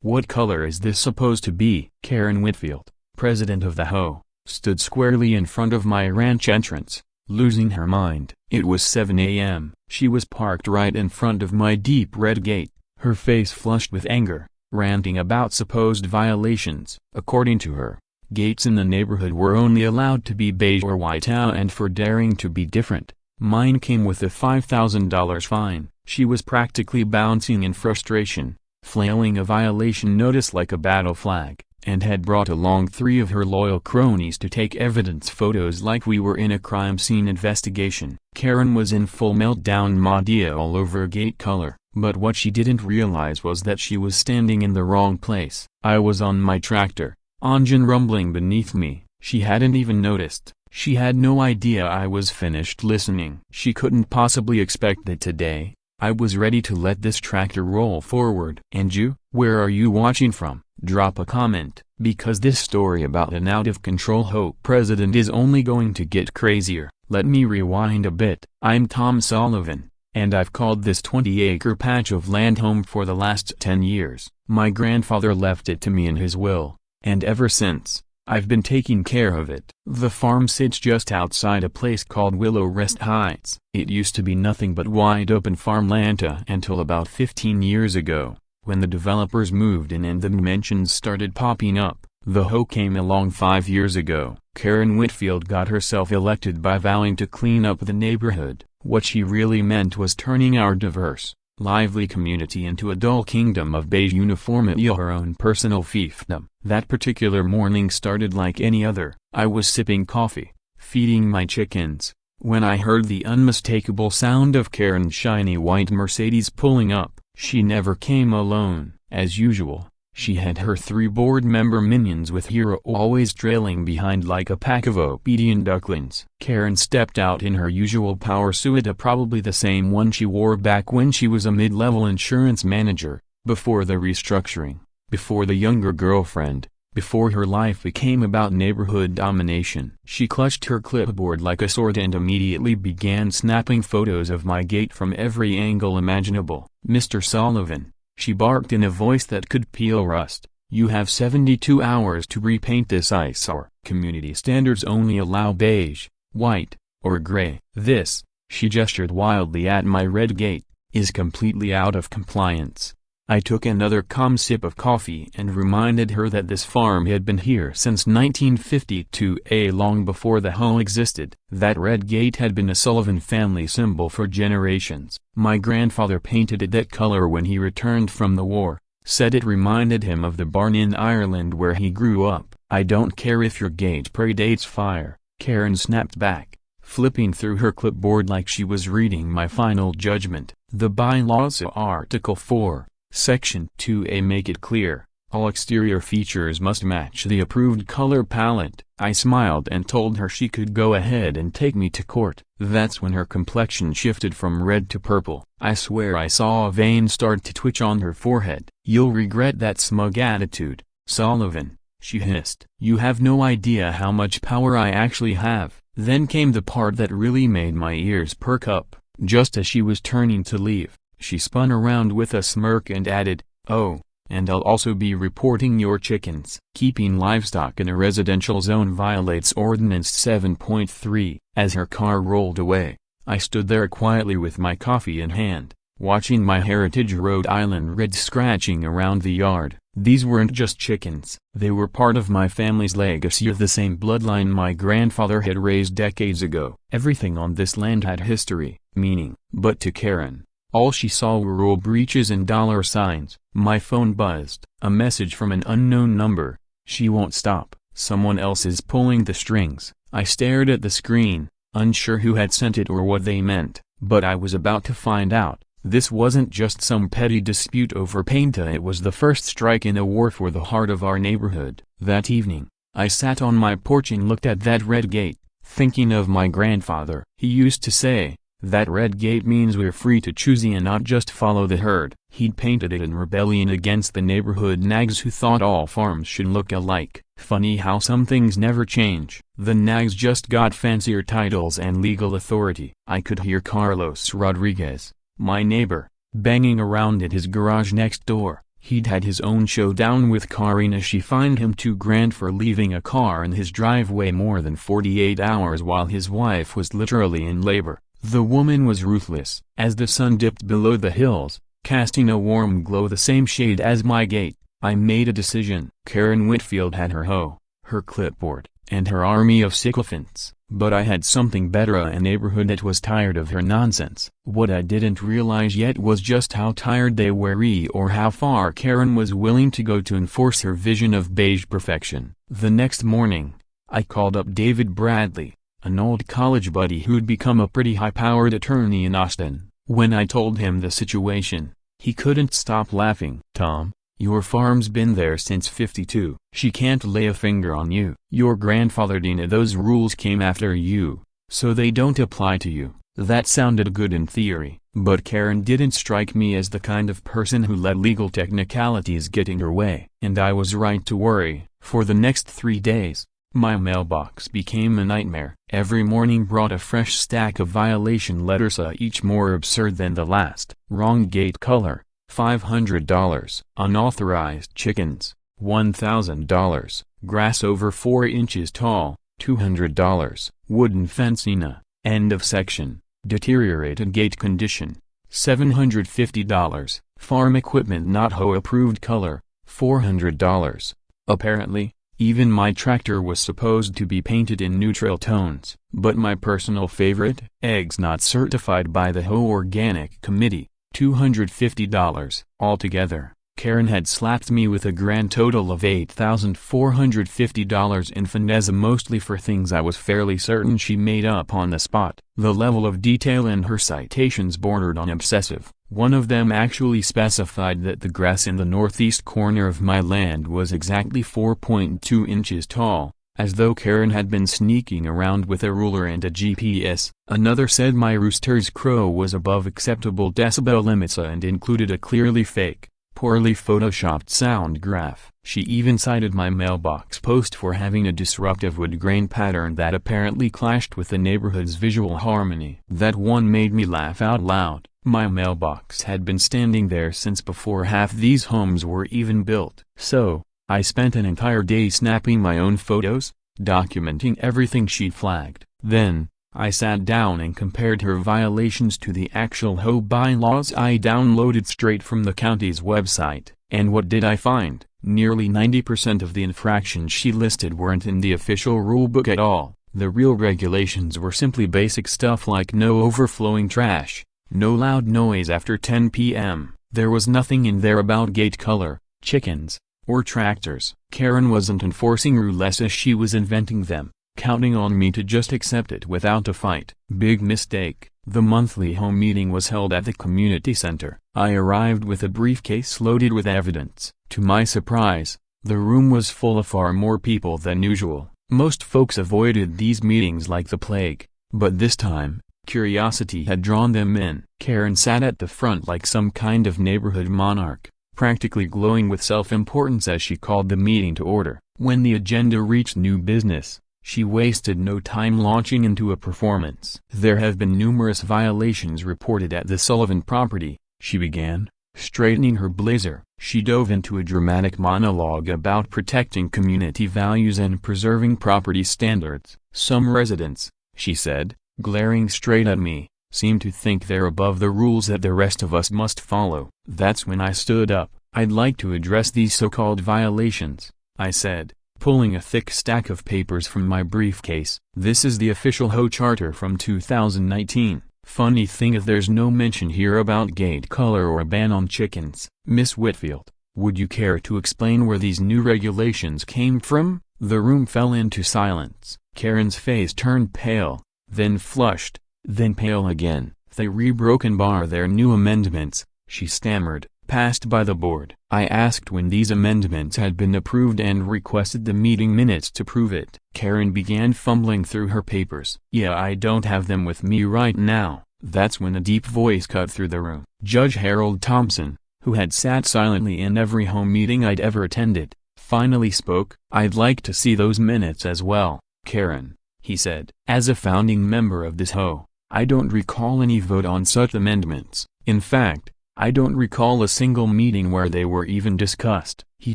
What color is this supposed to be? Karen Whitfield, president of the HOA, stood squarely in front of my ranch entrance, losing her mind. It was 7 a.m. She was parked right in front of my deep red gate, her face flushed with anger, ranting about supposed violations. According to her, gates in the neighborhood were only allowed to be beige or white, and for daring to be different, mine came with a $5,000 fine. She was practically bouncing in frustration, flailing a violation notice like a battle flag, and had brought along 3 of her loyal cronies to take evidence photos like we were in a crime scene investigation. Karen was in full meltdown mode all over gate color, but what she didn't realize was that she was standing in the wrong place. I was on my tractor, engine rumbling beneath me. She hadn't even noticed. She had no idea I was finished listening. She couldn't possibly expect that today, I was ready to let this tractor roll forward. And you? Where are you watching from? Drop a comment, because this story about an out-of-control HOA president is only going to get crazier. Let me rewind a bit. I'm Tom Sullivan, and I've called this 20-acre patch of land home for the last 10 years. My grandfather left it to me in his will, and ever since, I've been taking care of it. The farm sits just outside a place called Willow Rest Heights. It used to be nothing but wide open farmland until about 15 years ago, when the developers moved in and the mansions started popping up. The HOA came along 5 years ago. Karen Whitfield got herself elected by vowing to clean up the neighborhood. What she really meant was turning our diverse, lively community into a dull kingdom of beige uniformity, her own personal fiefdom. That particular morning started like any other. I was sipping coffee, feeding my chickens, when I heard the unmistakable sound of Karen's shiny white Mercedes pulling up. She never came alone. As usual, she had her 3 board member minions with Hero always trailing behind like a pack of obedient ducklings. Karen stepped out in her usual power suit, probably the same one she wore back when she was a mid-level insurance manager, before the restructuring, before the younger girlfriend, before her life became about neighborhood domination. She clutched her clipboard like a sword and immediately began snapping photos of my gate from every angle imaginable. Mr. Sullivan, she barked in a voice that could peel rust, you have 72 hours to repaint this eyesore. Community standards only allow beige, white, or gray. This, she gestured wildly at my red gate, is completely out of compliance. I took another calm sip of coffee and reminded her that this farm had been here since 1952, long before the HOA existed. That red gate had been a Sullivan family symbol for generations. My grandfather painted it that color when he returned from the war, said it reminded him of the barn in Ireland where he grew up. I don't care if your gate predates fire, Karen snapped back, flipping through her clipboard like she was reading my final judgment. The bylaws, Article 4. Section 2A make it clear, all exterior features must match the approved color palette. I smiled and told her she could go ahead and take me to court. That's when her complexion shifted from red to purple. I swear I saw a vein start to twitch on her forehead. You'll regret that smug attitude, Sullivan, she hissed. You have no idea how much power I actually have. Then came the part that really made my ears perk up. Just as she was turning to leave, she spun around with a smirk and added, oh, and I'll also be reporting your chickens. Keeping livestock in a residential zone violates Ordinance 7.3. As her car rolled away, I stood there quietly with my coffee in hand, watching my Heritage Rhode Island Reds scratching around the yard. These weren't just chickens. They were part of my family's legacy, of the same bloodline my grandfather had raised decades ago. Everything on this land had history, meaning. But to Karen, all she saw were rule breaches and dollar signs. My phone buzzed. A message from an unknown number. She won't stop. Someone else is pulling the strings. I stared at the screen, unsure who had sent it or what they meant, but I was about to find out. This wasn't just some petty dispute over paint, it was the first strike in a war for the heart of our neighborhood. That evening, I sat on my porch and looked at that red gate, thinking of my grandfather. He used to say, that red gate means we're free to choose and not just follow the herd. He'd painted it in rebellion against the neighborhood nags who thought all farms should look alike. Funny how some things never change. The nags just got fancier titles and legal authority. I could hear Carlos Rodriguez, my neighbor, banging around at his garage next door. He'd had his own showdown with Karina. She fined him $2,000 for leaving a car in his driveway more than 48 hours while his wife was literally in labor. The woman was ruthless. As the sun dipped below the hills, casting a warm glow the same shade as my gate, I made a decision. Karen Whitfield had her hoe, her clipboard, and her army of sycophants, but I had something better: a neighborhood that was tired of her nonsense. What I didn't realize yet was just how tired they were, or how far Karen was willing to go to enforce her vision of beige perfection. The next morning, I called up David Bradley, an old college buddy who'd become a pretty high-powered attorney in Austin. When I told him the situation, he couldn't stop laughing. "Tom, your farm's been there since '52. She can't lay a finger on you. Your grandfather Dina, those rules came after you, so they don't apply to you." That sounded good in theory, but Karen didn't strike me as the kind of person who let legal technicalities get in her way. And I was right to worry. For the next 3 days, my mailbox became a nightmare. Every morning brought a fresh stack of violation letters, each more absurd than the last. Wrong gate color, $500. Unauthorized chickens, $1,000. Grass over 4 inches tall, $200. Wooden fencing, end of section, deteriorated gate condition, $750. Farm equipment not HOA approved color, $400. Apparently, even my tractor was supposed to be painted in neutral tones. But my personal favorite, eggs not certified by the HOA Organic Committee, $250. Altogether, Karen had slapped me with a grand total of $8,450 in finesse, mostly for things I was fairly certain she made up on the spot. The level of detail in her citations bordered on obsessive. One of them actually specified that the grass in the northeast corner of my land was exactly 4.2 inches tall, as though Karen had been sneaking around with a ruler and a GPS. Another said my rooster's crow was above acceptable decibel limits and included a clearly fake, poorly photoshopped sound graph. She even cited my mailbox post for having a disruptive wood grain pattern that apparently clashed with the neighborhood's visual harmony. That one made me laugh out loud. My mailbox had been standing there since before half these homes were even built. So, I spent an entire day snapping my own photos, documenting everything she flagged. Then, I sat down and compared her violations to the actual HOA bylaws I downloaded straight from the county's website. And what did I find? Nearly 90% of the infractions she listed weren't in the official rulebook at all. The real regulations were simply basic stuff like no overflowing trash, no loud noise after 10 p.m. There was nothing in there about gate color, chickens, or tractors. Karen wasn't enforcing rules as she was inventing them, counting on me to just accept it without a fight. Big mistake. The monthly home meeting was held at the community center. I arrived with a briefcase loaded with evidence. To my surprise, the room was full of far more people than usual. Most folks avoided these meetings like the plague, but this time, curiosity had drawn them in. Karen sat at the front like some kind of neighborhood monarch, practically glowing with self-importance as she called the meeting to order. When the agenda reached new business, she wasted no time launching into a performance. "There have been numerous violations reported at the Sullivan property," she began, straightening her blazer. She dove into a dramatic monologue about protecting community values and preserving property standards. "Some residents," she said, glaring straight at me, "seem to think they're above the rules that the rest of us must follow." That's when I stood up. "I'd like to address these so-called violations," I said, pulling a thick stack of papers from my briefcase. "This is the official HOA charter from 2019. Funny thing is there's no mention here about gate color or a ban on chickens." "Miss Whitfield, would you care to explain where these new regulations came from?" The room fell into silence. Karen's face turned pale, then flushed, then pale again. "Broken bar their new amendments," she stammered, "passed by the board." I asked when these amendments had been approved and requested the meeting minutes to prove it. Karen began fumbling through her papers. "Yeah, I don't have them with me right now." That's when a deep voice cut through the room. Judge Harold Thompson, who had sat silently in every home meeting I'd ever attended, finally spoke. "I'd like to see those minutes as well, Karen," he said. "As a founding member of this HOA, I don't recall any vote on such amendments. In fact, I don't recall a single meeting where they were even discussed. He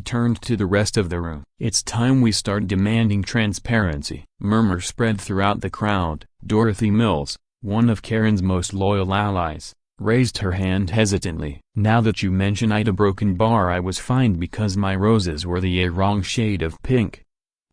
turned to the rest of the room. It's time we start demanding transparency. Murmurs spread throughout the crowd. Dorothy Mills, one of Karen's most loyal allies, raised her hand hesitantly. Now that you mention it, a broken bar, I was fined because my roses were the wrong shade of pink.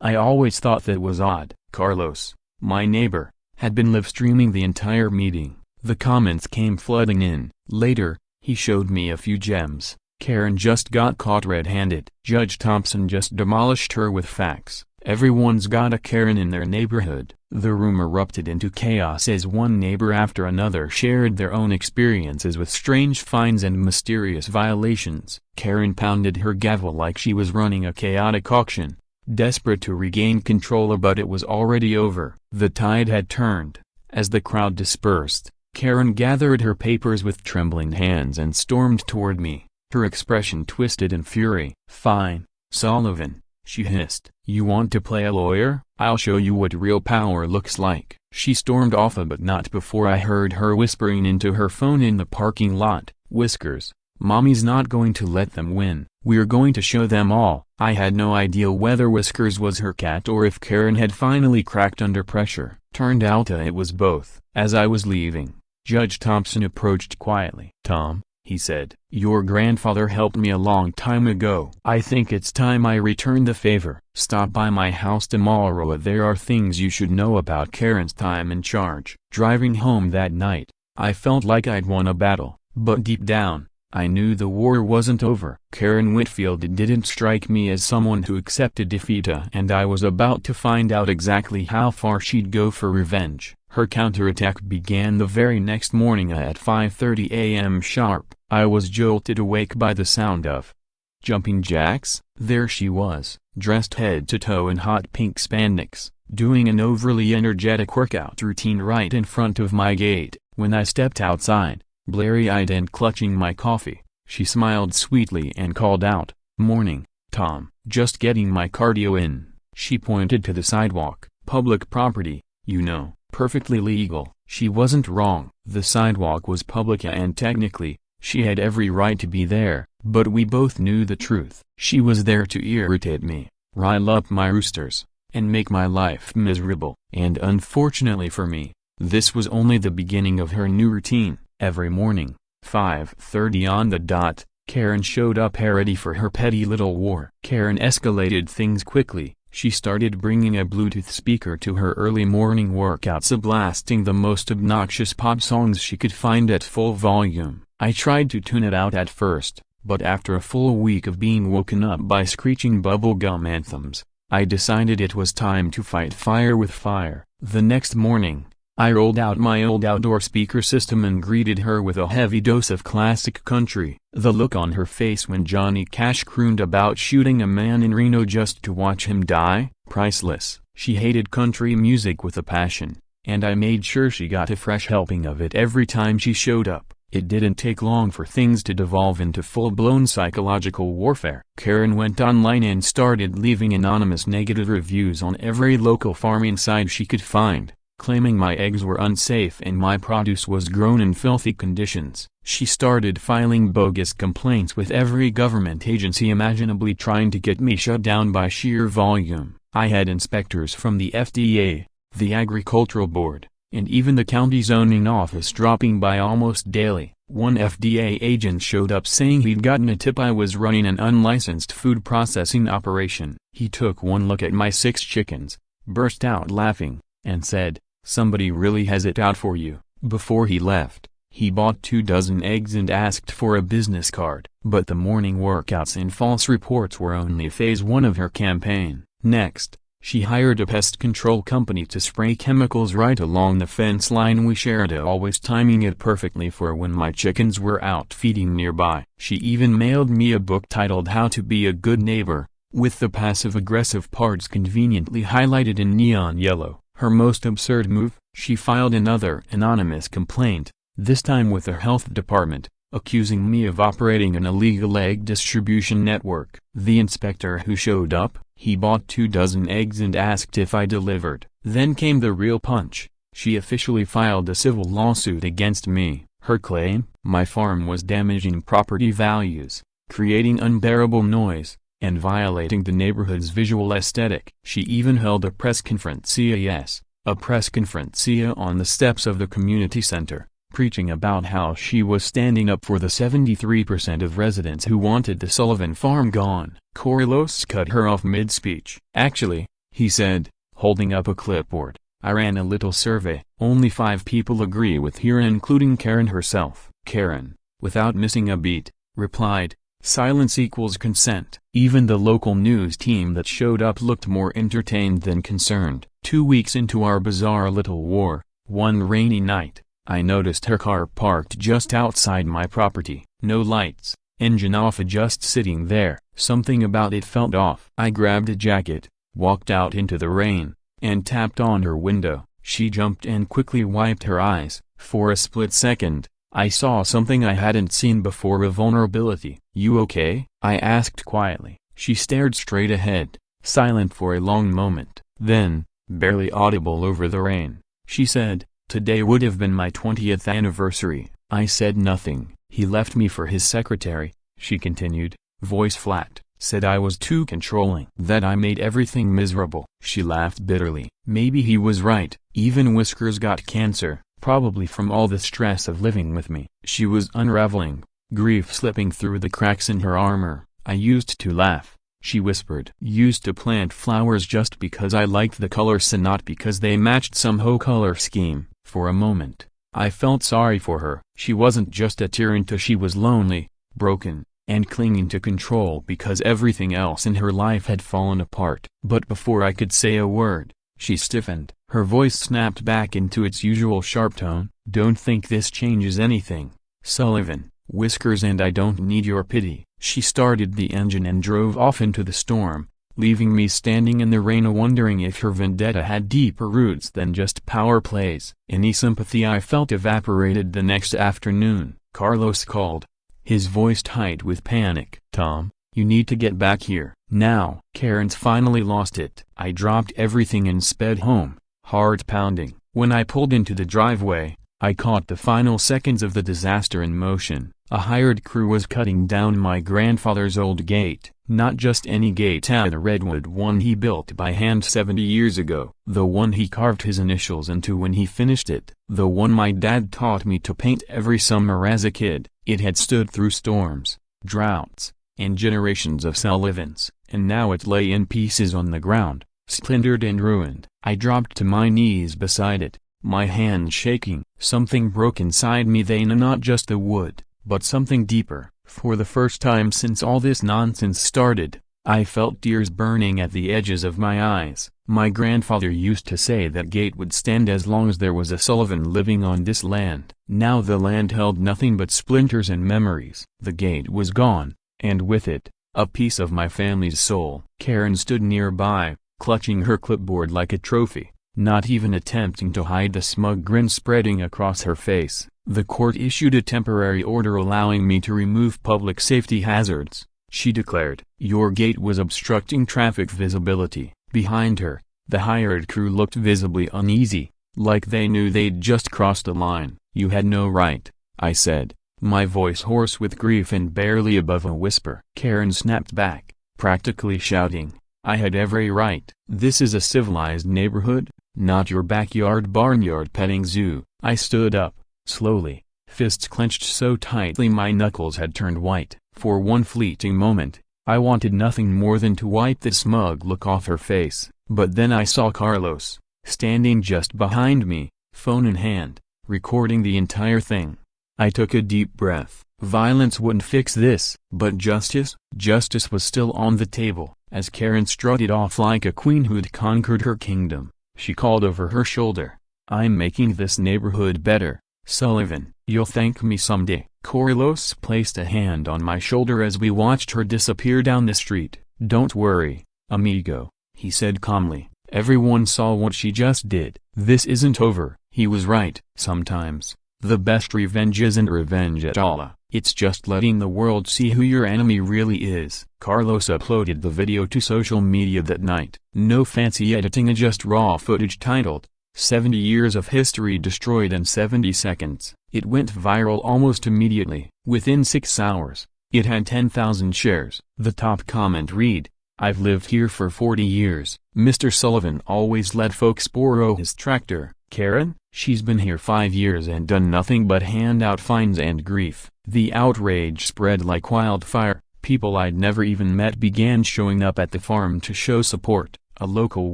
I always thought that was odd. Carlos, my neighbor, had been live streaming the entire meeting. The comments came flooding in. Later, he showed me a few gems. Karen just got caught red-handed. Judge Thompson just demolished her with facts. Everyone's got a Karen in their neighborhood. The room erupted into chaos as one neighbor after another shared their own experiences with strange fines and mysterious violations. Karen pounded her gavel like she was running a chaotic auction, desperate to regain control, but it was already over. The tide had turned. As the crowd dispersed, Karen gathered her papers with trembling hands and stormed toward me, her expression twisted in fury. "Fine, Sullivan," she hissed. "You want to play a lawyer? I'll show you what real power looks like." She stormed off, but not before I heard her whispering into her phone in the parking lot. "Whiskers, Mommy's not going to let them win. We're going to show them all." I had no idea whether Whiskers was her cat or if Karen had finally cracked under pressure. Turned out it was both. As I was leaving, Judge Thompson approached quietly. "Tom," he said, "your grandfather helped me a long time ago. I think it's time I return the favor. Stop by my house tomorrow. There are things you should know about Karen's time in charge." Driving home that night, I felt like I'd won a battle, but deep down, I knew the war wasn't over. Karen Whitfield didn't strike me as someone who accepted defeat, and I was about to find out exactly how far she'd go for revenge. Her counterattack began the very next morning at 5:30 a.m. sharp. I was jolted awake by the sound of jumping jacks. There she was, dressed head to toe in hot pink spandex, doing an overly energetic workout routine right in front of my gate. When I stepped outside, blurry-eyed and clutching my coffee, she smiled sweetly and called out, "Morning, Tom. Just getting my cardio in." She pointed to the sidewalk. "Public property, you know, perfectly legal." She wasn't wrong. The sidewalk was public and technically, she had every right to be there, but we both knew the truth. She was there to irritate me, rile up my roosters, and make my life miserable. And unfortunately for me, this was only the beginning of her new routine. Every morning, 5:30 on the dot, Karen showed up ready for her petty little war. Karen escalated things quickly. She started bringing a Bluetooth speaker to her early morning workouts, blasting the most obnoxious pop songs she could find at full volume. I tried to tune it out at first, but after a full week of being woken up by screeching bubblegum anthems, I decided it was time to fight fire with fire. The next morning, I rolled out my old outdoor speaker system and greeted her with a heavy dose of classic country. The look on her face when Johnny Cash crooned about shooting a man in Reno just to watch him die, priceless. She hated country music with a passion, and I made sure she got a fresh helping of it every time she showed up. It didn't take long for things to devolve into full-blown psychological warfare. Karen went online and started leaving anonymous negative reviews on every local farming site she could find, claiming my eggs were unsafe and my produce was grown in filthy conditions. She started filing bogus complaints with every government agency imaginably, trying to get me shut down by sheer volume. I had inspectors from the FDA, the Agricultural Board, and even the county zoning office dropping by almost daily. One FDA agent showed up saying he'd gotten a tip I was running an unlicensed food processing operation. He took one look at my 6 chickens, burst out laughing, and said, "Somebody really has it out for you." Before he left, he bought 24 eggs and asked for a business card. But the morning workouts and false reports were only phase 1 of her campaign. Next, she hired a pest control company to spray chemicals right along the fence line we shared, always timing it perfectly for when my chickens were out feeding nearby. She even mailed me a book titled How to Be a Good Neighbor, with the passive-aggressive parts conveniently highlighted in neon yellow. Her most absurd move? She filed another anonymous complaint, this time with the health department, accusing me of operating an illegal egg distribution network. The inspector who showed up, he bought 24 eggs and asked if I delivered. Then came the real punch. She officially filed a civil lawsuit against me. Her claim? My farm was damaging property values, creating unbearable noise, and violating the neighborhood's visual aesthetic. She even held a press conferencia, a press conferencia on the steps of the community center, preaching about how she was standing up for the 73% of residents who wanted the Sullivan farm gone. Carlos cut her off mid-speech. "Actually," he said, holding up a clipboard, "I ran a little survey. Only 5 people agree with her, including Karen herself." Karen, without missing a beat, replied, "Silence equals consent." Even the local news team that showed up looked more entertained than concerned. 2 weeks into our bizarre little war, one rainy night, I noticed her car parked just outside my property. No lights, engine off, just sitting there. Something about it felt off. I grabbed a jacket, walked out into the rain, and tapped on her window. She jumped and quickly wiped her eyes. For a split second, I saw something I hadn't seen before: a vulnerability. "You okay?" I asked quietly. She stared straight ahead, silent for a long moment. Then, barely audible over the rain, she said, "Today would have been my 20th anniversary." I said nothing. "He left me for his secretary," she continued, voice flat. "Said I was too controlling, that I made everything miserable." She laughed bitterly. Maybe he was right. Even Whiskers got cancer, probably from all the stress of living with me. She was unraveling, grief slipping through the cracks in her armor. "I used to laugh," she whispered. "Used to plant flowers just because I liked the colors and not because they matched some HOA color scheme." For a moment, I felt sorry for her. She wasn't just a tyrant, she was lonely, broken, and clinging to control because everything else in her life had fallen apart. But before I could say a word, she stiffened. Her voice snapped back into its usual sharp tone. "Don't think this changes anything, Sullivan, Whiskers, and I don't need your pity." She started the engine and drove off into the storm, leaving me standing in the rain wondering if her vendetta had deeper roots than just power plays. Any sympathy I felt evaporated the next afternoon. Carlos called, his voice tight with panic. "Tom, you need to get back here, now." Karen's finally lost it. I dropped everything and sped home, heart pounding. When I pulled into the driveway, I caught the final seconds of the disaster in motion. A hired crew was cutting down my grandfather's old gate. Not just any gate, a redwood one he built by hand 70 years ago. The one he carved his initials into when he finished it. The one my dad taught me to paint every summer as a kid. It had stood through storms, droughts, and generations of Sullivans, and now it lay in pieces on the ground, splintered and ruined. I dropped to my knees beside it, my hands shaking. Something broke inside me then, not just the wood, but something deeper. For the first time since all this nonsense started, I felt tears burning at the edges of my eyes. My grandfather used to say that gate would stand as long as there was a Sullivan living on this land. Now the land held nothing but splinters and memories. The gate was gone, and with it, a piece of my family's soul. Karen stood nearby, clutching her clipboard like a trophy, not even attempting to hide the smug grin spreading across her face. "The court issued a temporary order allowing me to remove public safety hazards," she declared. "Your gate was obstructing traffic visibility." Behind her, the hired crew looked visibly uneasy, like they knew they'd just crossed a line. "You had no right," I said, my voice hoarse with grief and barely above a whisper. Karen snapped back, practically shouting, "I had every right. This is a civilized neighborhood, not your backyard barnyard petting zoo." I stood up, slowly, fists clenched so tightly my knuckles had turned white. For one fleeting moment, I wanted nothing more than to wipe the smug look off her face. But then I saw Carlos, standing just behind me, phone in hand, recording the entire thing. I took a deep breath. Violence wouldn't fix this. But justice? Justice was still on the table, as Karen strutted off like a queen who'd conquered her kingdom. She called over her shoulder, "I'm making this neighborhood better, Sullivan. You'll thank me someday." Carlos placed a hand on my shoulder as we watched her disappear down the street. "Don't worry, amigo," he said calmly. "Everyone saw what she just did. This isn't over." He was right. Sometimes, the best revenge isn't revenge at all. It's just letting the world see who your enemy really is. Carlos uploaded the video to social media that night. No fancy editing, just raw footage titled, 70 years of history destroyed in 70 seconds. It went viral almost immediately. Within 6 hours, it had 10,000 shares. The top comment read, "I've lived here for 40 years. Mr. Sullivan always let folks borrow his tractor. Karen, she's been here 5 years and done nothing but hand out fines and grief." The outrage spread like wildfire. People I'd never even met began showing up at the farm to show support. A local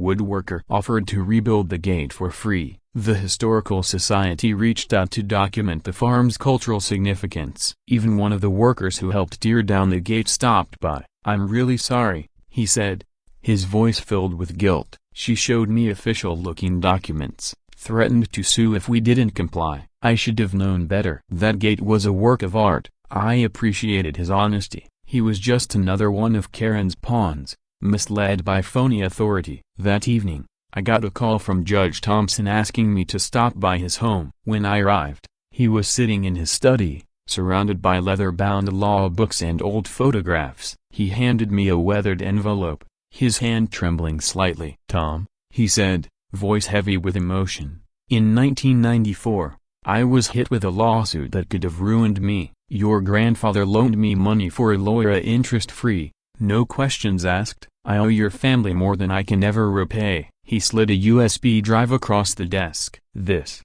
woodworker offered to rebuild the gate for free. The Historical Society reached out to document the farm's cultural significance. Even one of the workers who helped tear down the gate stopped by. "I'm really sorry," he said, his voice filled with guilt. "She showed me official-looking documents, threatened to sue if we didn't comply. I should have known better." That gate was a work of art. I appreciated his honesty. He was just another one of Karen's pawns, misled by phony authority. That evening, I got a call from Judge Thompson asking me to stop by his home. When I arrived, he was sitting in his study, surrounded by leather-bound law books and old photographs. He handed me a weathered envelope, his hand trembling slightly. "Tom," he said, voice heavy with emotion, "in 1994, I was hit with a lawsuit that could have ruined me. Your grandfather loaned me money for a lawyer interest-free, no questions asked. I owe your family more than I can ever repay." He slid a USB drive across the desk. "This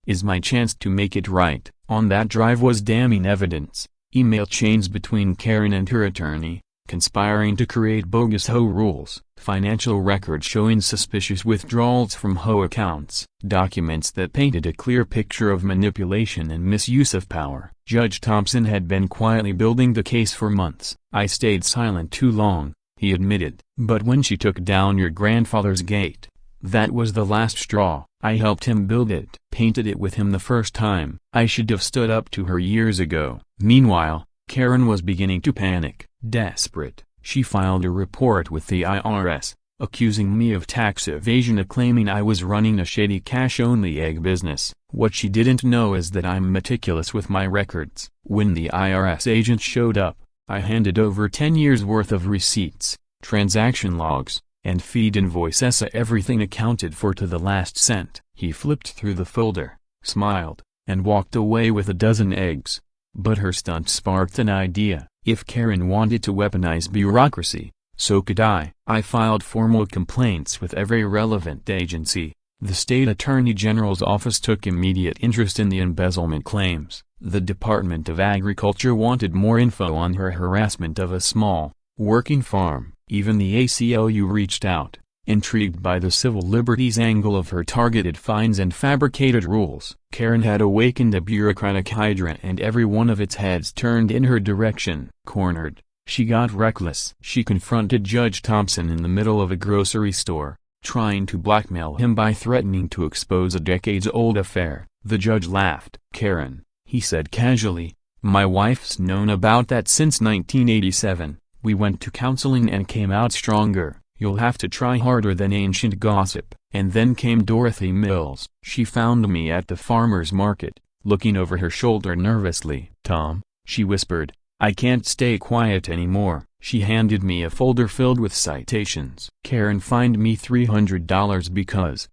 is my chance to make it right." On that drive was damning evidence, email chains between Karen and her attorney, conspiring to create bogus HOA rules, financial records showing suspicious withdrawals from HOA accounts, documents that painted a clear picture of manipulation and misuse of power. Judge Thompson had been quietly building the case for months. "I stayed silent too long," he admitted. "But when she took down your grandfather's gate, that was the last straw. I helped him build it, painted it with him the first time. I should have stood up to her years ago." Meanwhile, Karen was beginning to panic. Desperate, she filed a report with the IRS, accusing me of tax evasion and claiming I was running a shady cash-only egg business. What she didn't know is that I'm meticulous with my records. When the IRS agent showed up, I handed over 10 years' worth of receipts, transaction logs, and feed invoices, everything accounted for to the last cent. He flipped through the folder, smiled, and walked away with a dozen eggs. But her stunt sparked an idea. If Karen wanted to weaponize bureaucracy, so could I. I filed formal complaints with every relevant agency. The state attorney general's office took immediate interest in the embezzlement claims. The Department of Agriculture wanted more info on her harassment of a small, working farm. Even the ACLU reached out, intrigued by the civil liberties angle of her targeted fines and fabricated rules. Karen had awakened a bureaucratic hydra and every one of its heads turned in her direction. Cornered, she got reckless. She confronted Judge Thompson in the middle of a grocery store, trying to blackmail him by threatening to expose a decades-old affair. The judge laughed. "Karen," he said casually, "my wife's known about that since 1987. We went to counseling and came out stronger. You'll have to try harder than ancient gossip." And then came Dorothy Mills. She found me at the farmer's market, looking over her shoulder nervously. "Tom," she whispered, "I can't stay quiet anymore." She handed me a folder filled with citations. "Karen fined me $300 because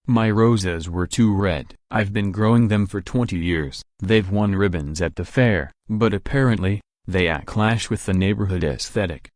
my roses were too red. I've been growing them for 20 years. They've won ribbons at the fair, but apparently, they clash with the neighborhood aesthetic."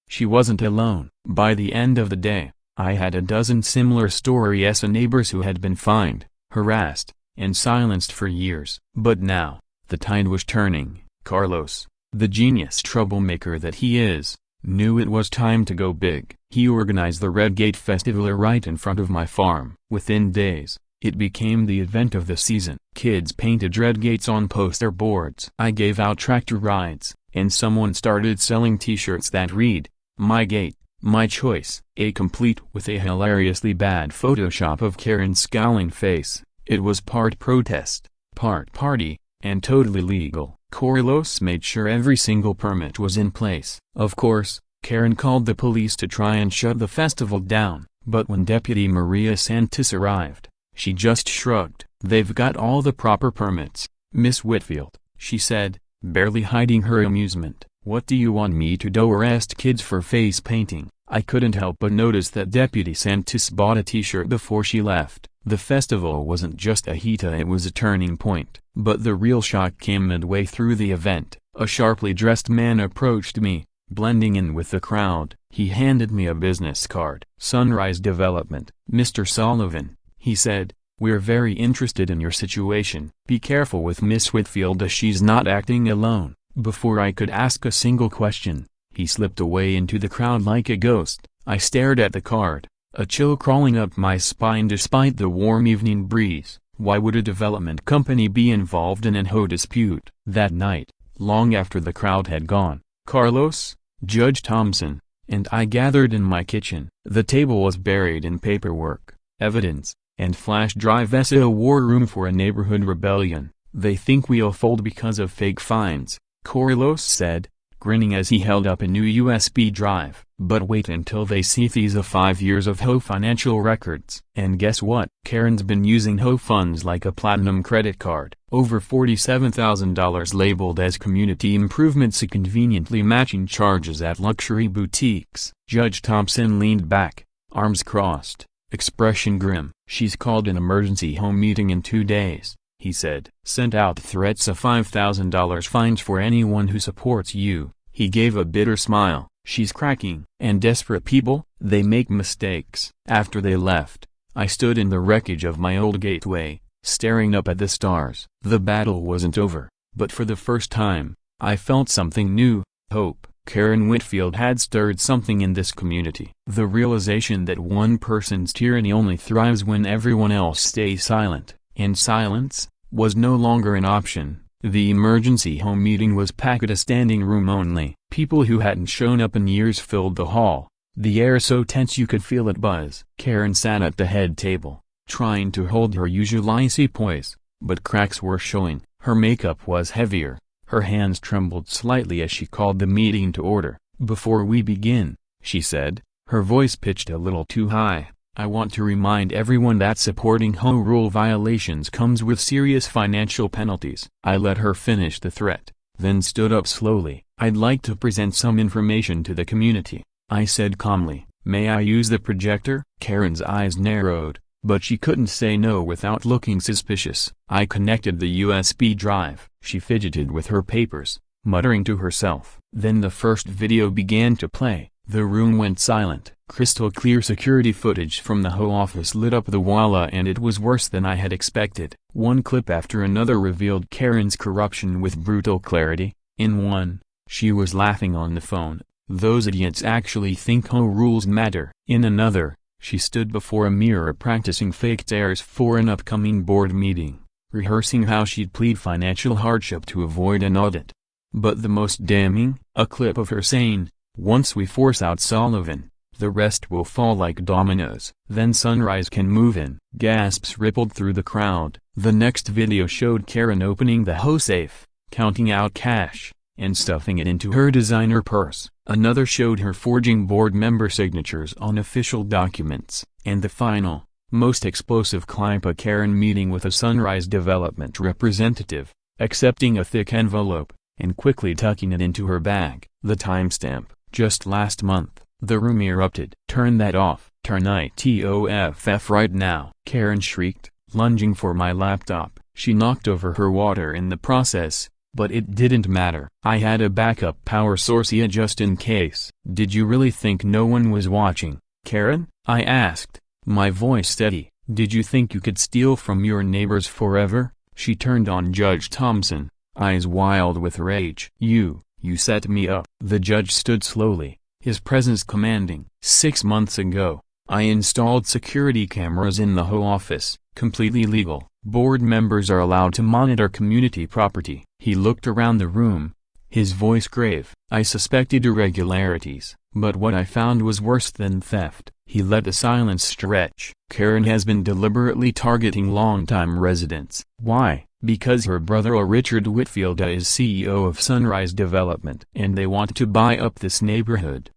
She wasn't alone. By the end of the day, I had a dozen similar stories of neighbors who had been fined, harassed, and silenced for years. But now, the tide was turning. Carlos, the genius troublemaker that he is, knew it was time to go big. He organized the Red Gate Festival right in front of my farm. Within days, it became the event of the season. Kids painted red gates on poster boards. I gave out tractor rides, and someone started selling t-shirts that read, "My gate, my choice," complete with a hilariously bad Photoshop of Karen's scowling face. It was part protest, part party, and totally legal. Carlos made sure every single permit was in place. Of course, Karen called the police to try and shut the festival down, but when Deputy Maria Santis arrived, she just shrugged. "They've got all the proper permits, Miss Whitfield," she said, barely hiding her amusement. "What do you want me to do, arrest kids for face painting?" I couldn't help but notice that Deputy Santis bought a t-shirt before she left. The festival wasn't just a HOA, it was a turning point. But the real shock came midway through the event. A sharply dressed man approached me, blending in with the crowd. He handed me a business card. "Sunrise Development, Mr. Sullivan," he said. "We're very interested in your situation. Be careful with Miss Whitfield, she's not acting alone." Before I could ask a single question, he slipped away into the crowd like a ghost. I stared at the card, a chill crawling up my spine despite the warm evening breeze. Why would a development company be involved in an HOA dispute? That night, long after the crowd had gone, Carlos, Judge Thompson, and I gathered in my kitchen. The table was buried in paperwork, evidence, and flash drives. A war room for a neighborhood rebellion. "They think we'll fold because of fake fines," Carlos said, grinning as he held up a new USB drive. "But wait until they see these 5 years of HOA financial records." And guess what? Karen's been using HOA funds like a platinum credit card. Over $47,000 labeled as community improvements, conveniently matching charges at luxury boutiques. Judge Thompson leaned back, arms crossed, expression grim. "She's called an emergency HOA meeting in 2 days," he said. "Sent out threats of $5,000 fines for anyone who supports you." He gave a bitter smile. "She's cracking." And desperate people, they make mistakes. After they left, I stood in the wreckage of my old gateway, staring up at the stars. The battle wasn't over, but for the first time, I felt something new, hope. Karen Whitfield had stirred something in this community. The realization that one person's tyranny only thrives when everyone else stays silent. And silence was no longer an option. The emergency HOA meeting was packed, a standing room only. People who hadn't shown up in years filled the hall, the air so tense you could feel it buzz. Karen sat at the head table, trying to hold her usual icy poise, but cracks were showing. Her makeup was heavier, her hands trembled slightly as she called the meeting to order. "Before we begin," she said, her voice pitched a little too high, "I want to remind everyone that supporting HOA rule violations comes with serious financial penalties." I let her finish the threat, then stood up slowly. "I'd like to present some information to the community," I said calmly. "May I use the projector?" Karen's eyes narrowed, but she couldn't say no without looking suspicious. I connected the USB drive. She fidgeted with her papers, muttering to herself. Then the first video began to play. The room went silent. Crystal clear security footage from the HOA office lit up the wall, and it was worse than I had expected. One clip after another revealed Karen's corruption with brutal clarity. In one, she was laughing on the phone. "Those idiots actually think HOA rules matter." In another, she stood before a mirror practicing fake tears for an upcoming board meeting, rehearsing how she'd plead financial hardship to avoid an audit. But the most damning, a clip of her saying, "Once we force out Sullivan, the rest will fall like dominoes. Then Sunrise can move in." Gasps rippled through the crowd. The next video showed Karen opening the HOA safe, counting out cash, and stuffing it into her designer purse. Another showed her forging board member signatures on official documents. And the final, most explosive clip, a Karen meeting with a Sunrise Development representative, accepting a thick envelope, and quickly tucking it into her bag. The timestamp, just last month. The room erupted. "Turn that off. Turn it off right now," Karen shrieked, lunging for my laptop. She knocked over her water in the process, but it didn't matter. I had a backup power source here just in case. "Did you really think no one was watching, Karen?" I asked, my voice steady. "Did you think you could steal from your neighbors forever?" She turned on Judge Thompson, eyes wild with rage. You set me up." The judge stood slowly, his presence commanding. 6 months ago, I installed security cameras in the HOA office, completely legal. Board members are allowed to monitor community property." He looked around the room, his voice grave. "I suspected irregularities, but what I found was worse than theft." He let the silence stretch. "Karen has been deliberately targeting longtime residents." "Why?" "Because her brother Richard Whitfield is CEO of Sunrise Development, and they want to buy up this neighborhood,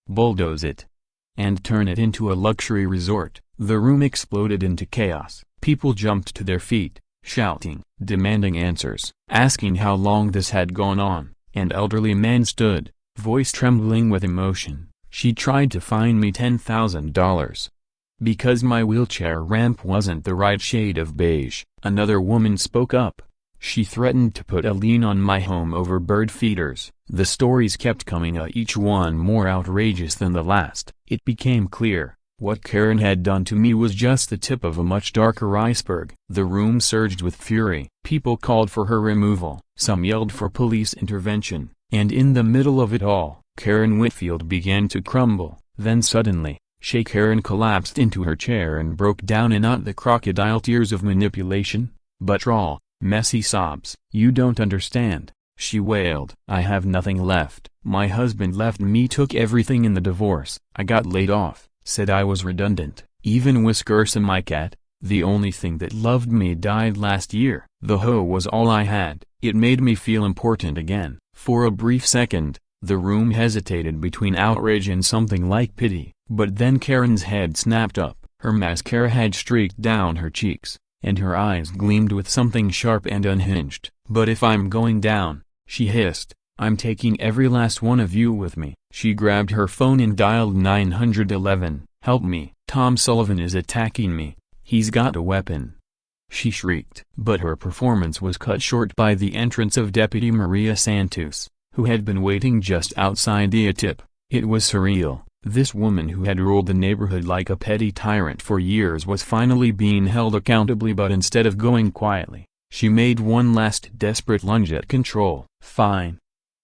bulldoze it, and turn it into a luxury resort." The room exploded into chaos. People jumped to their feet, shouting, demanding answers, asking how long this had gone on. An elderly man stood, voice trembling with emotion. "She tried to fine me $10,000. because my wheelchair ramp wasn't the right shade of beige. Another woman spoke up. She threatened to put a lien on my home over bird feeders. The stories kept coming, each one more outrageous than the last. It became clear, what Karen had done to me was just the tip of a much darker iceberg. The room surged with fury. People called for her removal. Some yelled for police intervention. And in the middle of it all, Karen Whitfield began to crumble. Then suddenly, Karen collapsed into her chair and broke down in not the crocodile tears of manipulation, but raw, messy sobs. "You don't understand," she wailed. "I have nothing left. My husband left me, took everything in the divorce. I got laid off, said I was redundant. Even Whiskersa, my cat, the only thing that loved me, died last year. The hoe was all I had." It made me feel important again. For a brief second, the room hesitated between outrage and something like pity, but then Karen's head snapped up, her mascara had streaked down her cheeks, and her eyes gleamed with something sharp and unhinged. "But if I'm going down," she hissed, "I'm taking every last one of you with me." She grabbed her phone and dialed 911, "Help me, Tom Sullivan is attacking me, he's got a weapon," she shrieked. But her performance was cut short by the entrance of Deputy Maria Santos, who had been waiting just outside the ATIP. It was surreal. This woman who had ruled the neighborhood like a petty tyrant for years was finally being held accountably, but instead of going quietly, she made one last desperate lunge at control. "Fine,"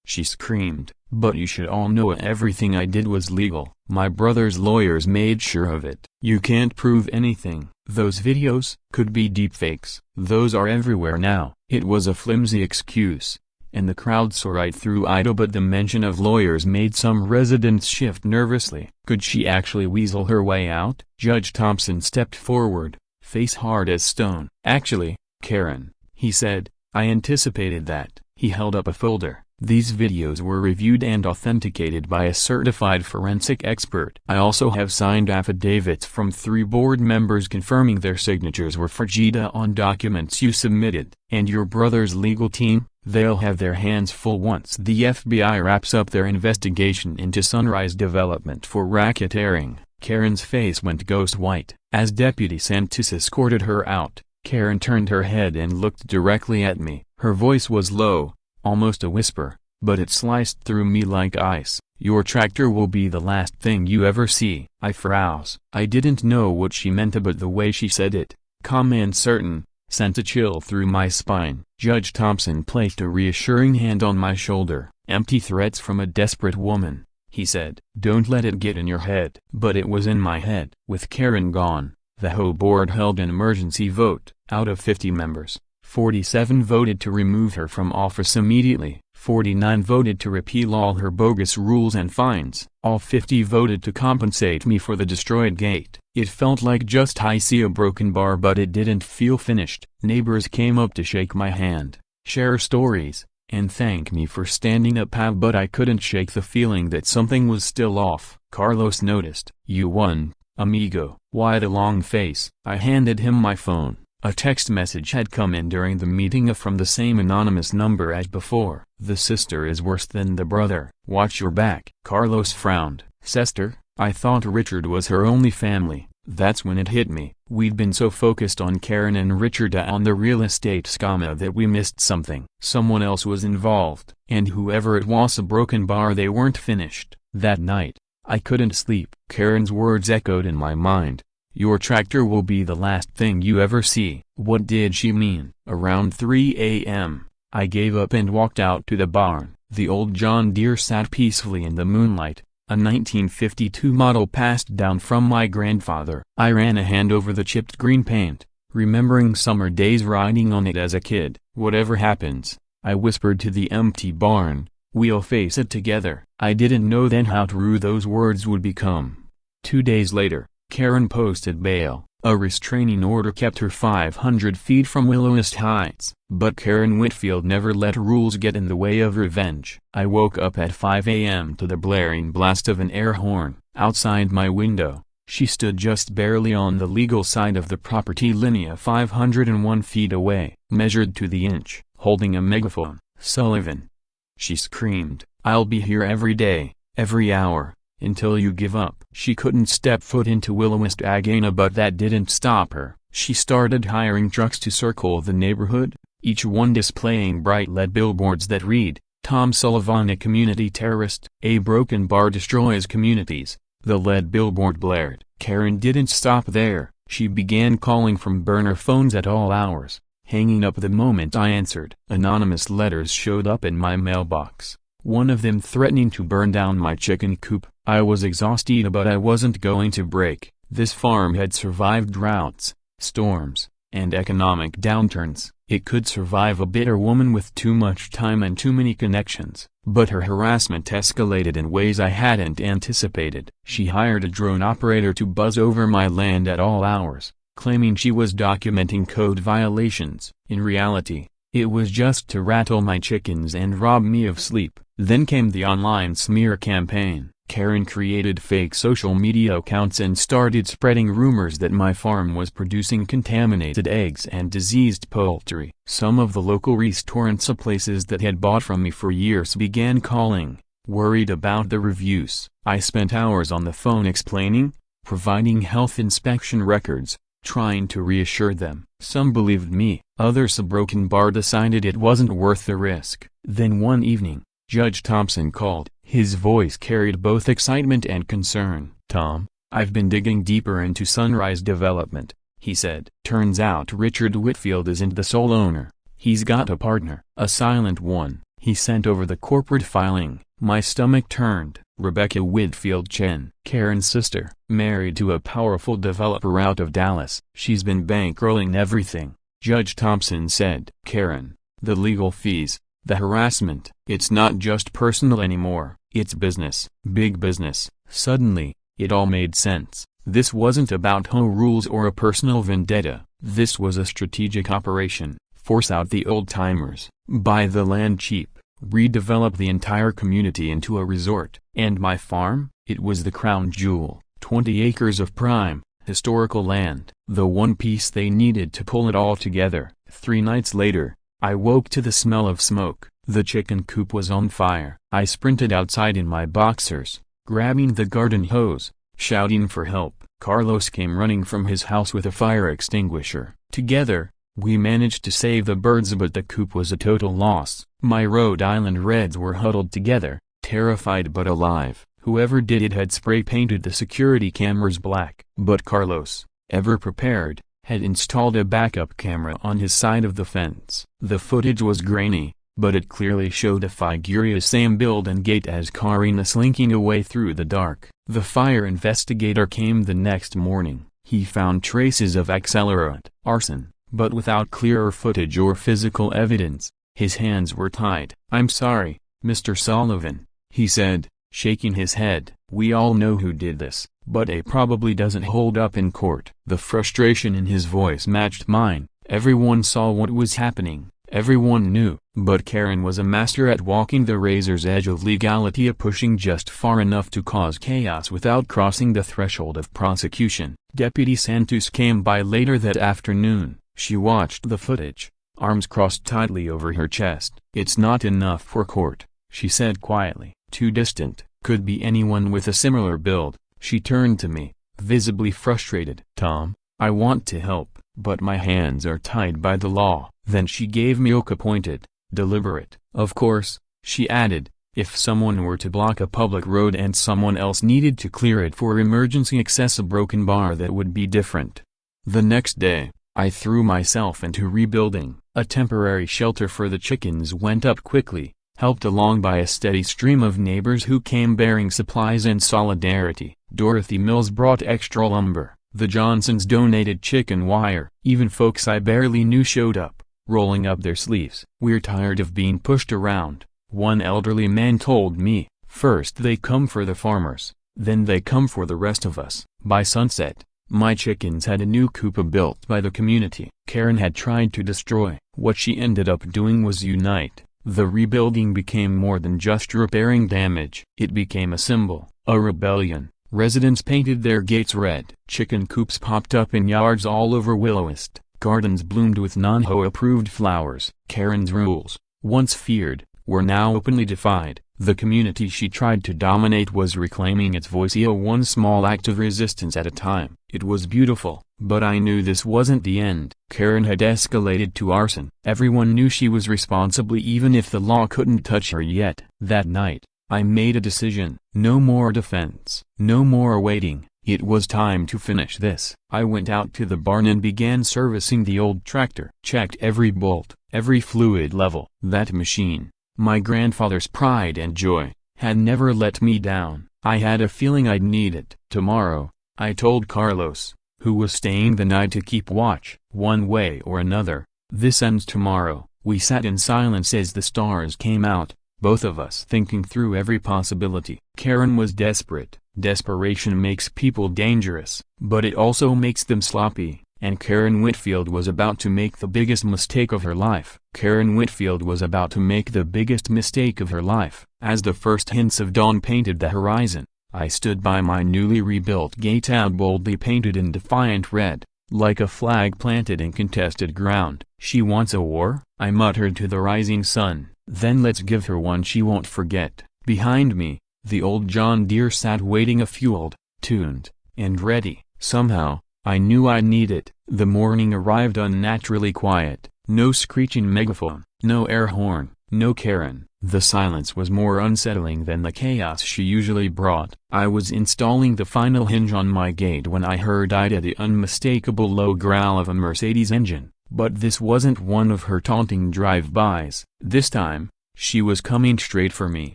she screamed, "but you should all know everything I did was legal. My brother's lawyers made sure of it. You can't prove anything. Those videos could be deepfakes. Those are everywhere now." It was a flimsy excuse, and the crowd saw right through it, but the mention of lawyers made some residents shift nervously. Could she actually weasel her way out? Judge Thompson stepped forward, face hard as stone. "Actually, Karen," he said, "I anticipated that." He held up a folder. "These videos were reviewed and authenticated by a certified forensic expert. I also have signed affidavits from 3 board members confirming their signatures were forged on documents you submitted. And your brother's legal team, they'll have their hands full once the FBI wraps up their investigation into Sunrise Development for racketeering." Karen's face went ghost white. As Deputy Santos escorted her out, Karen turned her head and looked directly at me. Her voice was low, almost a whisper, but it sliced through me like ice. "Your tractor will be the last thing you ever see." I froze. I didn't know what she meant, but the way she said it, calm and certain, sent a chill through my spine. Judge Thompson placed a reassuring hand on my shoulder. "Empty threats from a desperate woman," he said. "Don't let it get in your head." But it was in my head. With Karen gone, the HOA board held an emergency vote. Out of 50 members, 47 voted to remove her from office immediately. 49 voted to repeal all her bogus rules and fines. All 50 voted to compensate me for the destroyed gate. It felt like just I see a broken bar, but it didn't feel finished. Neighbors came up to shake my hand, share stories, and thank me for standing up, but I couldn't shake the feeling that something was still off. Carlos noticed. "You won, amigo." "Why the long face?" I handed him my phone. A text message had come in during the meeting from the same anonymous number as before. "The sister is worse than the brother. Watch your back." Carlos frowned. "Sister? I thought Richard was her only family." That's when it hit me. We'd been so focused on Karen and Richard on the real estate scam that we missed something. Someone else was involved, and whoever it was, a broken bar. They weren't finished. That night, I couldn't sleep. Karen's words echoed in my mind. "Your tractor will be the last thing you ever see." What did she mean? Around 3 a.m., I gave up and walked out to the barn. The old John Deere sat peacefully in the moonlight, a 1952 model passed down from my grandfather. I ran a hand over the chipped green paint, remembering summer days riding on it as a kid. "Whatever happens," I whispered to the empty barn, "we'll face it together." I didn't know then how true those words would become. 2 days later, Karen posted bail. A restraining order kept her 500 feet from Willowest Heights. But Karen Whitfield never let rules get in the way of revenge. I woke up at 5 a.m. to the blaring blast of an air horn. Outside my window, she stood just barely on the legal side of the property line, 501 feet away, measured to the inch, holding a megaphone. "Sullivan," she screamed, "I'll be here every day, every hour, until you give up. She couldn't step foot into Willow-West again, but that didn't stop her. She started hiring trucks to circle the neighborhood, each one displaying bright LED billboards that read, "Tom Sullivan, a community terrorist. A broken bar destroys communities." The LED billboard blared. Karen didn't stop there. She began calling from burner phones at all hours, hanging up the moment I answered. Anonymous letters showed up in my mailbox, one of them threatening to burn down my chicken coop. I was exhausted, but I wasn't going to break. This farm had survived droughts, storms, and economic downturns. It could survive a bitter woman with too much time and too many connections. But her harassment escalated in ways I hadn't anticipated. She hired a drone operator to buzz over my land at all hours, claiming she was documenting code violations. In reality, it was just to rattle my chickens and rob me of sleep. Then came the online smear campaign. Karen created fake social media accounts and started spreading rumors that my farm was producing contaminated eggs and diseased poultry. Some of the local restaurants, places that had bought from me for years, began calling, worried about the reviews. I spent hours on the phone explaining, providing health inspection records, trying to reassure them. Some believed me, others, a broken bar, decided it wasn't worth the risk. Then one evening, Judge Thompson called. His voice carried both excitement and concern. "Tom, I've been digging deeper into Sunrise Development," he said. "Turns out Richard Whitfield isn't the sole owner. He's got a partner, a silent one." He sent over the corporate filing. My stomach turned. Rebecca Whitfield Chen, Karen's sister, married to a powerful developer out of Dallas. "She's been bankrolling everything," Judge Thompson said. "Karen, the legal fees, the harassment, it's not just personal anymore, it's business, big business." Suddenly, it all made sense. This wasn't about HOA rules or a personal vendetta. This was a strategic operation. Force out the old-timers, buy the land cheap, redevelop the entire community into a resort. And my farm? It was the crown jewel. 20 acres of prime, historical land. The one piece they needed to pull it all together. 3 nights later, I woke to the smell of smoke. The chicken coop was on fire. I sprinted outside in my boxers, grabbing the garden hose, shouting for help. Carlos came running from his house with a fire extinguisher. Together, we managed to save the birds, but the coop was a total loss. My Rhode Island Reds were huddled together, terrified but alive. Whoever did it had spray-painted the security cameras black. But Carlos, ever prepared, had installed a backup camera on his side of the fence. The footage was grainy, but it clearly showed a figure, same build and gait as Karina, slinking away through the dark. The fire investigator came the next morning. He found traces of accelerant, arson, but without clearer footage or physical evidence. His hands were tied. "I'm sorry, Mr. Sullivan," he said, shaking his head. "We all know who did this, but it probably doesn't hold up in court." The frustration in his voice matched mine. Everyone saw what was happening. Everyone knew. But Karen was a master at walking the razor's edge of legality, pushing just far enough to cause chaos without crossing the threshold of prosecution. Deputy Santos came by later that afternoon. She watched the footage, arms crossed tightly over her chest. "It's not enough for court," she said quietly. "Too distant. Could be anyone with a similar build." She turned to me, visibly frustrated. "Tom, I want to help, but my hands are tied by the law." Then she gave me a pointed, deliberate, "Of course," she added, "if someone were to block a public road and someone else needed to clear it for emergency access, a broken bar, that would be different." The next day, I threw myself into rebuilding. A temporary shelter for the chickens went up quickly, helped along by a steady stream of neighbors who came bearing supplies and solidarity. Dorothy Mills brought extra lumber. The Johnsons donated chicken wire. Even folks I barely knew showed up, rolling up their sleeves. "We're tired of being pushed around," one elderly man told me. "First they come for the farmers, then they come for the rest of us." By sunset, my chickens had a new coop built by the community. Karen had tried to destroy. What she ended up doing was unite. The rebuilding became more than just repairing damage. It became a symbol, a rebellion. Residents painted their gates red. Chicken coops popped up in yards all over Willow-West. Gardens bloomed with non-HOA approved flowers. Karen's rules, once feared, were now openly defied. The community she tried to dominate was reclaiming its voice, one small act of resistance at a time. It was beautiful, but I knew this wasn't the end. Karen had escalated to arson. Everyone knew she was responsible even if the law couldn't touch her yet. That night, I made a decision. No more defense. No more waiting. It was time to finish this. I went out to the barn and began servicing the old tractor. Checked every bolt, every fluid level. That machine, my grandfather's pride and joy, had never let me down. I had a feeling I'd need it. Tomorrow, I told Carlos, who was staying the night to keep watch. One way or another, this ends tomorrow. We sat in silence as the stars came out, both of us thinking through every possibility. Karen was desperate. Desperation makes people dangerous, but it also makes them sloppy, and Karen Whitfield was about to make the biggest mistake of her life. Karen Whitfield was about to make the biggest mistake of her life. As the first hints of dawn painted the horizon, I stood by my newly rebuilt gatehouse, boldly painted in defiant red, like a flag planted in contested ground. She wants a war? I muttered to the rising sun. Then let's give her one she won't forget. Behind me, the old John Deere sat waiting, fueled, tuned, and ready. Somehow, I knew I'd need it. The morning arrived unnaturally quiet. No screeching megaphone, no air horn, no Karen. The silence was more unsettling than the chaos she usually brought. I was installing the final hinge on my gate when I heard Ida, the unmistakable low growl of a Mercedes engine. But this wasn't one of her taunting drive-bys. This time, she was coming straight for me.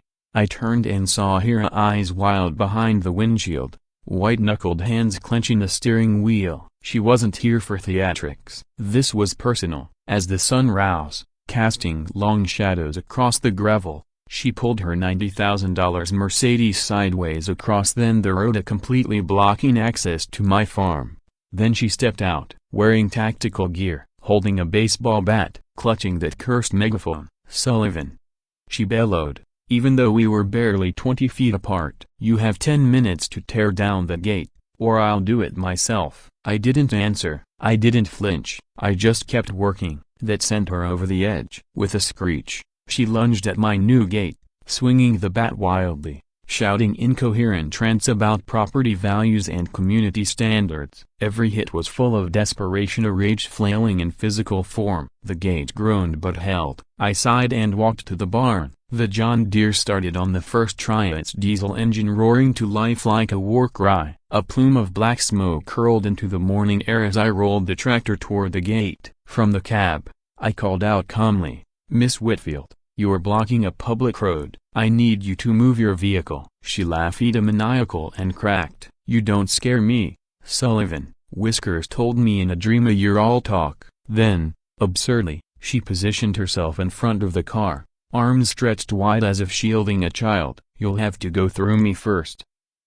I turned and saw her eyes wild behind the windshield, white-knuckled hands clenching the steering wheel. She wasn't here for theatrics. This was personal. As the sun rose, casting long shadows across the gravel, she pulled her $90,000 Mercedes sideways across the road, completely blocking access to my farm. Then she stepped out, wearing tactical gear, holding a baseball bat, clutching that cursed megaphone. "Sullivan!" she bellowed, even though we were barely 20 feet apart. "You have 10 minutes to tear down the gate, or I'll do it myself." I didn't answer. I didn't flinch. I just kept working. That sent her over the edge. With a screech, she lunged at my new gate, swinging the bat wildly, shouting incoherent chants about property values and community standards. Every hit was full of desperation, a rage flailing in physical form. The gate groaned but held. I sighed and walked to the barn. The John Deere started on the first try, its diesel engine roaring to life like a war cry. A plume of black smoke curled into the morning air as I rolled the tractor toward the gate. From the cab, I called out calmly, "Miss Whitfield, you're blocking a public road. I need you to move your vehicle." She laughed, maniacal and cracked. "You don't scare me, Sullivan." Whiskers told me in a dream, "You're all talk." Then, absurdly, she positioned herself in front of the car, arms stretched wide as if shielding a child. "You'll have to go through me first,"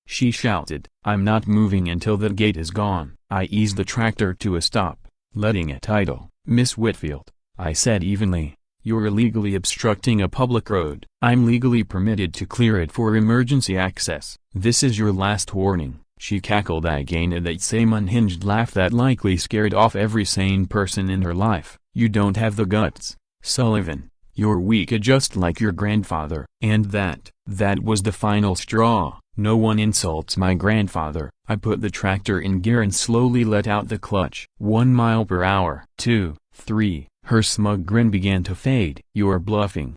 she shouted. "I'm not moving until the gate is gone." I eased the tractor to a stop, letting it idle. "Miss Whitfield," I said evenly, "you're illegally obstructing a public road. I'm legally permitted to clear it for emergency access. This is your last warning." She cackled again, at that same unhinged laugh that likely scared off every sane person in her life. "You don't have the guts, Sullivan. You're weak, just like your grandfather." And that was the final straw. "No one insults my grandfather." I put the tractor in gear and slowly let out the clutch. 1 mile per hour. 2, 3. Her smug grin began to fade. "You're bluffing,"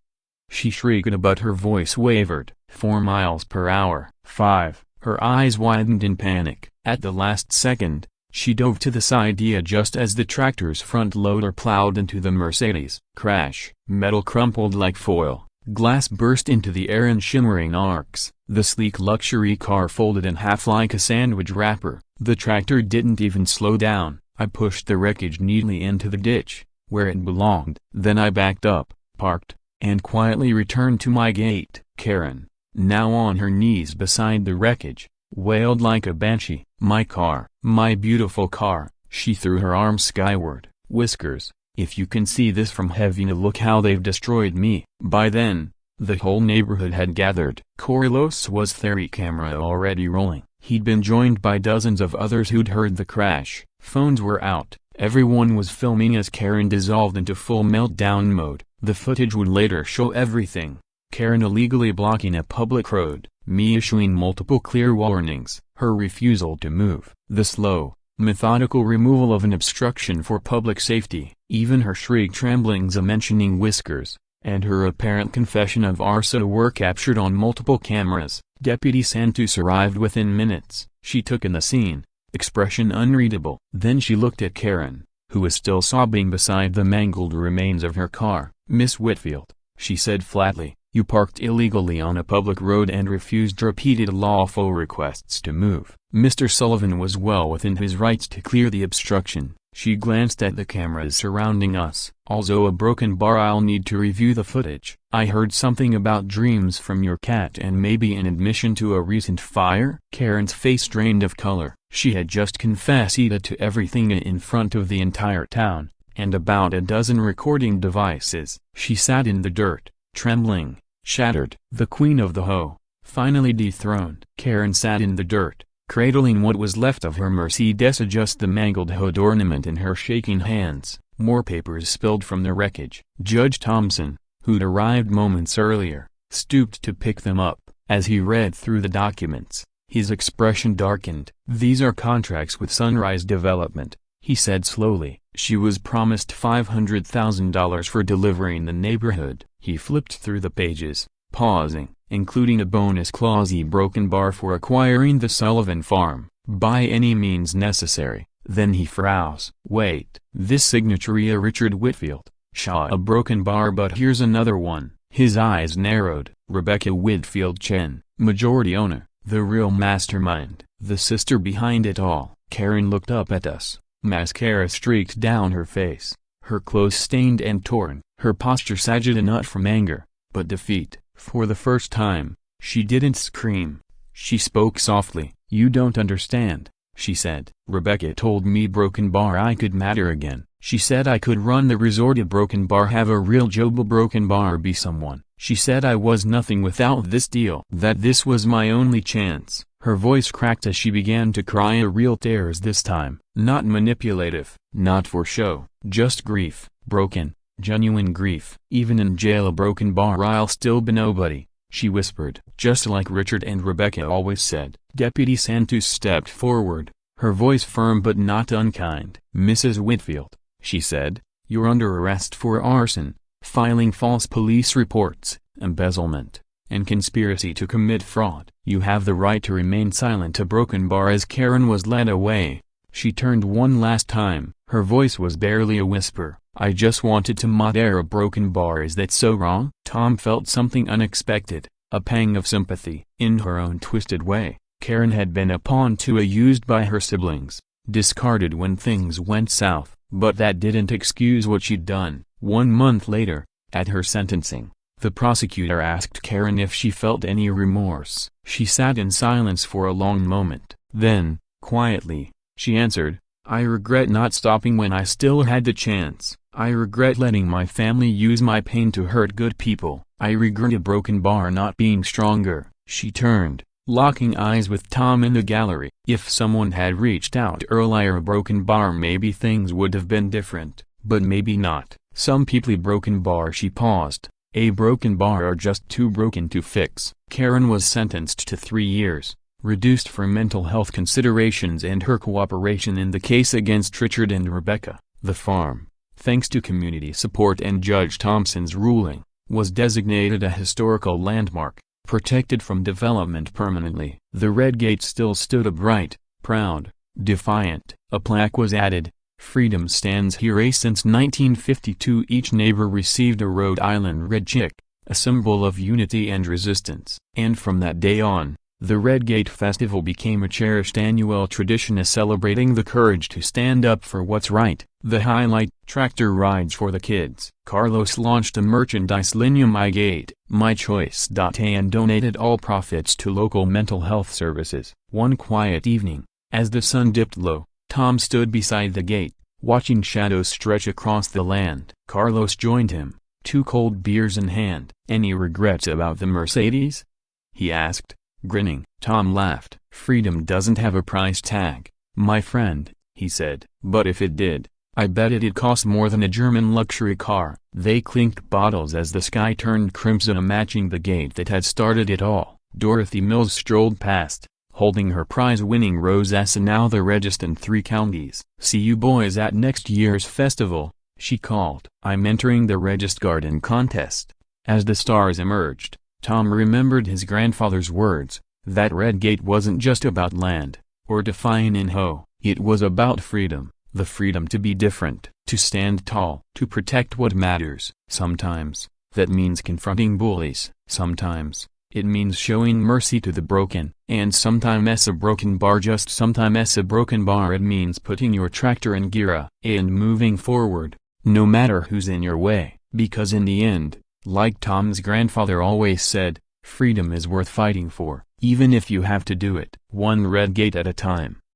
she shrieked, but her voice wavered. 4 miles per hour. 5. Her eyes widened in panic. At the last second, she dove to the side just as the tractor's front loader plowed into the Mercedes. Crash. Metal crumpled like foil. Glass burst into the air in shimmering arcs. The sleek luxury car folded in half like a sandwich wrapper. The tractor didn't even slow down. I pushed the wreckage neatly into the ditch, where it belonged. Then I backed up, parked, and quietly returned to my gate. Karen, now on her knees beside the wreckage, wailed like a banshee. "My car, my beautiful car." She threw her arms skyward. "Whiskers, if you can see this from heaven, look how they've destroyed me." By then, the whole neighborhood had gathered. Carlos was their camera already rolling. He'd been joined by dozens of others who'd heard the crash. Phones were out. Everyone was filming as Karen dissolved into full meltdown mode. The footage would later show everything: Karen illegally blocking a public road, me issuing multiple clear warnings, her refusal to move, the slow, methodical removal of an obstruction for public safety, even her shriek tremblings a mentioning whiskers, and her apparent confession of arson were captured on multiple cameras. Deputy Santos arrived within minutes. She took in the scene, expression unreadable. Then she looked at Karen, who was still sobbing beside the mangled remains of her car. "Miss Whitfield," she said flatly, "you parked illegally on a public road and refused repeated lawful requests to move." Mr. Sullivan was well within his rights to clear the obstruction. She glanced at the cameras surrounding us. "Also a broken bar. I'll need to review the footage. I heard something about dreams from your cat and maybe an admission to a recent fire." Karen's face drained of color. She had just confessed to everything in front of the entire town, and about a dozen recording devices. She sat in the dirt, trembling, shattered. The queen of the HOA, finally dethroned. Karen sat in the dirt, cradling what was left of her Mercedes, just the mangled HOA ornament in her shaking hands. More papers spilled from the wreckage. Judge Thompson, who'd arrived moments earlier, stooped to pick them up. As he read through the documents, his expression darkened. "These are contracts with Sunrise Development," he said slowly. "She was promised $500,000 for delivering the neighborhood." He flipped through the pages, pausing, "including a bonus clause, a broken bar for acquiring the Sullivan farm, by any means necessary." Then he frowns. "Wait, this signature, Richard Whitfield, Shaw, a broken bar, but here's another one." His eyes narrowed. "Rebecca Whitfield Chen, majority owner, the real mastermind, the sister behind it all." Karen looked up at us. Mascara streaked down her face, her clothes stained and torn, her posture sagged not from anger, but defeat. For the first time, she didn't scream. She spoke softly. "You don't understand," she said. "Rebecca told me broken bar I could matter again. She said I could run the resort a broken bar, have a real job a broken bar, be someone. She said I was nothing without this deal, that this was my only chance." Her voice cracked as she began to cry, a real tears this time, not manipulative, not for show, just grief, broken, genuine grief. "Even in jail a broken bar I'll still be nobody," she whispered. "Just like Richard and Rebecca always said." Deputy Santos stepped forward, her voice firm but not unkind. "Mrs. Whitfield," she said, "you're under arrest for arson, filing false police reports, embezzlement, and conspiracy to commit fraud. You have the right to remain silent." A broken bar. As Karen was led away, she turned one last time. Her voice was barely a whisper. "I just wanted to moderate a broken bar. Is that so wrong?" Tom felt something unexpected, a pang of sympathy. In her own twisted way, Karen had been a pawn to a used by her siblings, discarded when things went south, but that didn't excuse what she'd done. 1 month later, at her sentencing, the prosecutor asked Karen if she felt any remorse. She sat in silence for a long moment. Then, quietly, she answered, "I regret not stopping when I still had the chance. I regret letting my family use my pain to hurt good people. I regret a broken bar not being stronger." She turned, locking eyes with Tom in the gallery. If someone had reached out earlier, a broken bar, maybe things would have been different, but maybe not. Some people. A broken bar. She paused. A broken bar are just too broken to fix. Karen was sentenced to 3 years, reduced for mental health considerations and her cooperation in the case against Richard and Rebecca. The farm, thanks to community support and Judge Thompson's ruling, was designated a historical landmark, protected from development permanently. The red gate still stood upright, proud, defiant. A plaque was added, "Freedom stands here." Since 1952 each neighbor received a Rhode Island red chick, a symbol of unity and resistance. And from that day on, the Red Gate Festival became a cherished annual tradition, celebrating the courage to stand up for what's right. The highlight, tractor rides for the kids. Carlos launched a merchandise line, My Gate, My Choice. And donated all profits to local mental health services. One quiet evening, as the sun dipped low, Tom stood beside the gate, watching shadows stretch across the land. Carlos joined him, 2 cold beers in hand. "Any regrets about the Mercedes?" he asked, grinning. Tom laughed. "Freedom doesn't have a price tag, my friend," he said. "But if it did, I bet it'd cost more than a German luxury car. They clinked bottles as the sky turned crimson, matching the gate that had started it all. Dorothy Mills strolled past, holding her prize-winning rosessa, now the register in 3 counties. "See you boys at next year's festival," she called. "I'm entering the Regist Garden contest." As the stars emerged, Tom remembered his grandfather's words, that Red Gate wasn't just about land, or defying in HOA. It was about freedom, the freedom to be different, to stand tall, to protect what matters. Sometimes, that means confronting bullies. Sometimes, it means showing mercy to the broken. And sometimes a broken bar, just sometimes a broken bar, it means putting your tractor in gear and moving forward, no matter who's in your way. Because in the end, like Tom's grandfather always said, freedom is worth fighting for, even if you have to do it one red gate at a time.